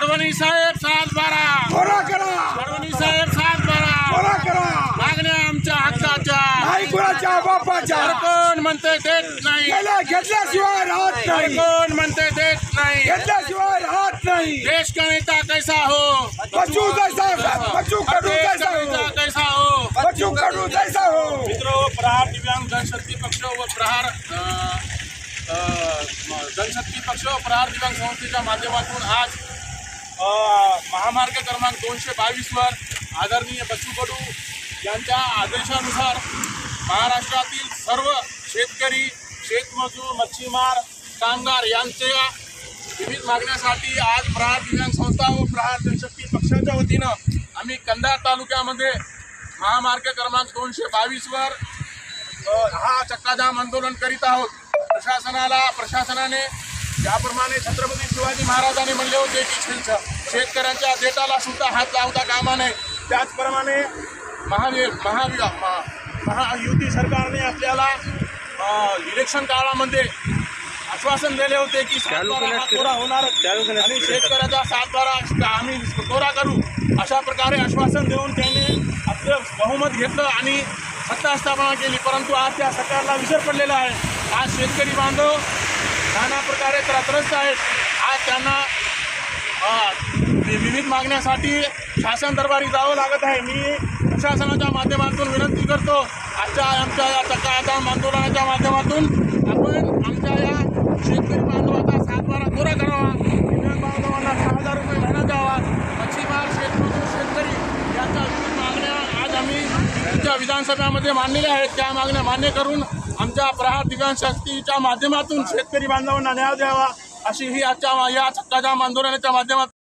फडणवीस साहेब 7-12 कोरा करा, फडणवीस साहेब 7-12 कोरा करा, मागण्या आमच्या हक्काच्या नाही कुणाच्या बापाच्या. कोण म्हणते देत नाही, घेतल्याशिवाय राहत नाही, कोण म्हणते देत नाही, घेतल्याशिवाय राहत नाही. देश का नेता कैसा हो, बच्चू जैसा, बच्चू कडू देश जैसा का नेता हो, कैसा हो. बच्चू कडू जैसा हो. मित्रों, प्रहार दिव्यांग जनशक्ती पक्ष व प्रहार जनशक्ती पक्ष व प्रहार दिव्यांग संस्थेच्या माध्यमातून आज महामार्ग क्रमांक 222 वर आदरणीय बच्चू कडू यांच्या आदेशानुसार महाराष्ट्रातील सर्व शेतकरी, शेतमजूर, मच्छीमार, कामगार यांच्या विविध मागण्यासाठी आज प्रहार दिव्यांग संस्था व प्रहार जनशक्ती पक्षाच्या वतीनं आम्ही कंधार तालुक्यामध्ये महामार्ग क्रमांक 222 वर हा चक्काजाम आंदोलन करीत आहोत. प्रशासनाने ज्याप्रमाणे छत्रपती शिवाजी महाराजांनी म्हणले होते की शेतकऱ्यांच्या देटाला सुद्धा हात लावता कामा नये, त्याचप्रमाणे महायुती सरकारने आपल्याला इलेक्शन काळामध्ये आश्वासन दिले होते की 7-12 हा कोरा होणार आणि शेतकऱ्याचा 7-12 आम्ही कोरा करू, अशा प्रकारे आश्वासन देऊन त्याने आपलं बहुमत घेतलं आणि सत्ता स्थापना केली. परंतु आज त्या सरकारला विसर पडलेला आहे. आज शेतकरी बांधव नाना प्रकारे त्रस्त आहेत. आज त्यांना विविध मागण्यासाठी शासन दरबारी जावं लागत आहे. मी प्रशासनाच्या माध्यमातून विनंती करतो, आमच्या या चक्काजाम आंदोलनाच्या माध्यमातून आपण आमच्या या शेतकरी बांधवाचा 7-12 कोरा करावा, दिव्यांग बांधवांना 6,000 रुपये महिना द्यावा, मच्छीमार, शेतमजूर, शेतकरी यांच्या विविध मागण्या आज आम्ही आमच्या विधानसभेमध्ये मांडलेल्या आहेत. त्या मागण्या मान्य करून आमच्या प्रहार दिव्यांग शक्तीच्या माध्यमातून शेतकरी बांधवांना न्याय द्यावा, अशी ही आजच्या या चक्काजाम आंदोलनाच्या माध्यमातून